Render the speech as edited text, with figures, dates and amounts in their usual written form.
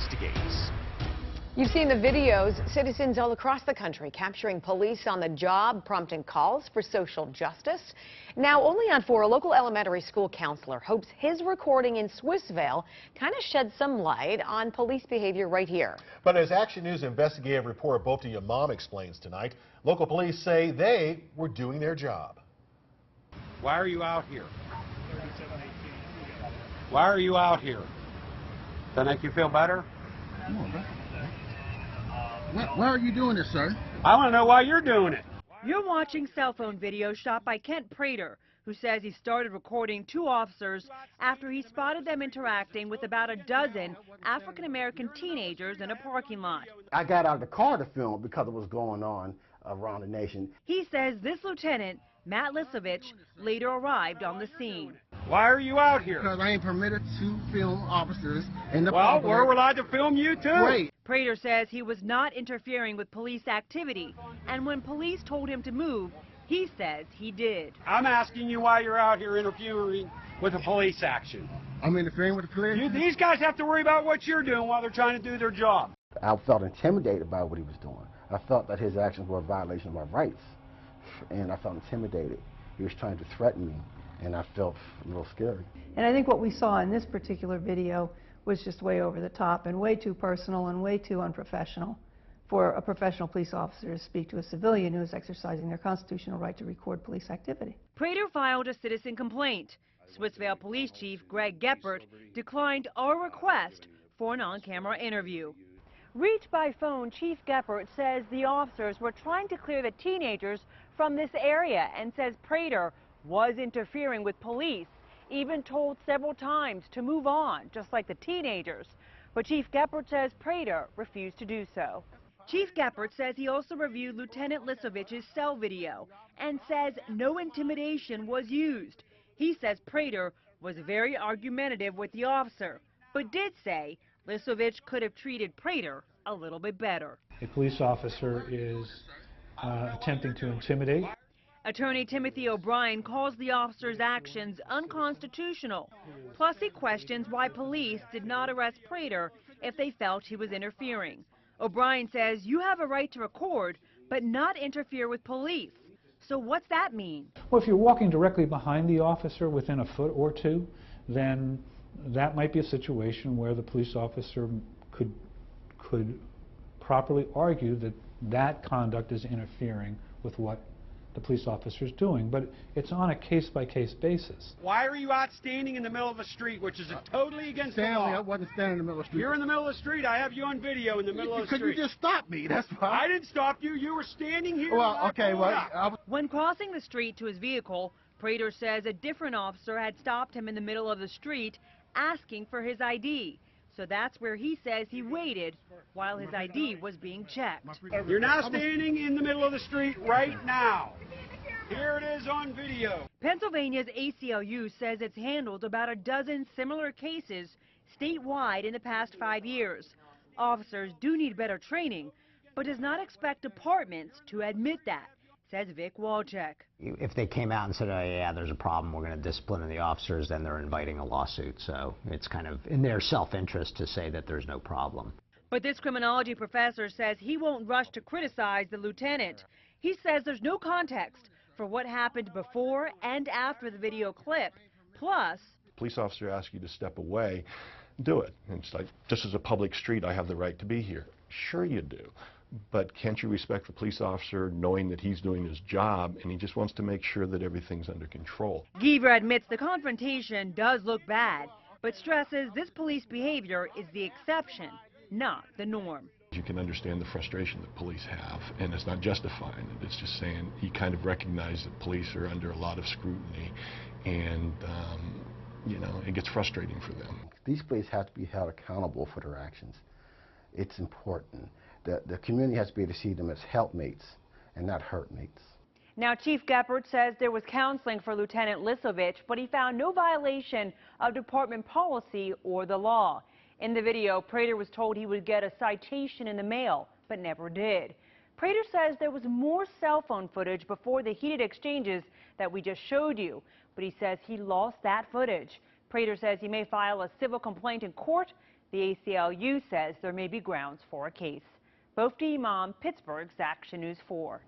investigates. You've seen the videos. Citizens all across the country capturing police on the job, prompting calls for social justice. Now, only on 4, a local elementary school counselor hopes his recording in Swissvale kind of sheds some light on police behavior right here. But as Action News investigative reporter Bopti Imam explains tonight, local police say they were doing their job. Why are you out here? Why are you out here? Does that make you feel better? Why are you doing this, sir? I want to know why you're doing it. You're watching cell phone video shot by Kent Prater, who says he started recording 2 officers after he spotted them interacting with about a dozen African-American teenagers in a parking lot. I got out of the car to film because of what's going on around the nation. He says this lieutenant, Matt Lisovich, later arrived on the scene. Why are you out here? Because I ain't permitted to film officers in the Well, public. we're allowed to film you too. Wait. Prater says he was not interfering with police activity, and when police told him to move, he says he did. I'm asking you why you're out here interfering with a police action. I'm interfering with the police? These guys have to worry about what you're doing while they're trying to do their job. I felt intimidated by what he was doing. I felt that his actions were a violation of my rights, and I felt intimidated. He was trying to threaten me, and I felt a little scary. And I think what we saw in this particular video was just way over the top and way too personal and way too unprofessional for a professional police officer to speak to a civilian who is exercising their constitutional right to record police activity. Prater filed a citizen complaint. Swissvale Police Chief Greg Geppert declined our request for an on-camera interview. Reached by phone, Chief Geppert says the officers were trying to clear the teenagers from this area and says Prater was interfering with police, even told several times to move on, just like the teenagers. But Chief Geppert says Prater refused to do so. Chief Geppert says he also reviewed Lieutenant Lisovich's cell video and says no intimidation was used. He says Prater was very argumentative with the officer, but did say Lisovich could have treated Prater a little bit better. A police officer is attempting to intimidate. Attorney Timothy O'Brien calls the officer's actions unconstitutional. Plus, he questions why police did not arrest Prater if they felt he was interfering. O'Brien says you have a right to record, but not interfere with police. So what's that mean? Well, if you're walking directly behind the officer within a foot or two, then that might be a situation where the police officer could properly argue that that conduct is interfering with what the police officer is doing, but it's on a case-by-case basis. Why are you out standing in the middle of the street, which is totally against the law? I wasn't standing in the middle of the street. You're in the middle of the street. I have you on video in the middle of the street. You just stopped me, that's why. I didn't stop you. You were standing here. Well, okay, well, When crossing the street to his vehicle, Prater says a different officer had stopped him in the middle of the street asking for his ID. So that's where he says he waited while his ID was being checked. You're now standing in the middle of the street right now. Here it is on video. Pennsylvania's ACLU says it's handled about a dozen similar cases statewide in the past 5 years. Officers do need better training, but does not expect departments to admit that, says Vic Walczek. If they came out and said, oh yeah, there's a problem, we're going to discipline the officers, then they're inviting a lawsuit. So it's kind of in their self-interest to say that there's no problem. But this criminology professor says he won't rush to criticize the lieutenant. He says there's no context for what happened before and after the video clip. Plus, police officer asks you to step away, do it. And it's like, this is a public street, I have the right to be here. Sure you do. But can't you respect the police officer knowing that he's doing his job and he just wants to make sure that everything's under control? Giever admits the confrontation does look bad, but stresses this police behavior is the exception, not the norm. You can understand the frustration that police have, and it's not justifying it. It's just saying he kind of recognized that police are under a lot of scrutiny, and you know, it gets frustrating for them. These police have to be held accountable for their actions. It's important. The community has to be able to see them as helpmates and not hurtmates. Now, Chief Geppert says there was counseling for Lieutenant Lisovich, but he found no violation of department policy or the law. In the video, Prater was told he would get a citation in the mail, but never did. Prater says there was more cell phone footage before the heated exchanges that we just showed you, but he says he lost that footage. Prater says he may file a civil complaint in court The ACLU says there may be grounds for a case. Bofti Imam, Pittsburgh's Action News 4.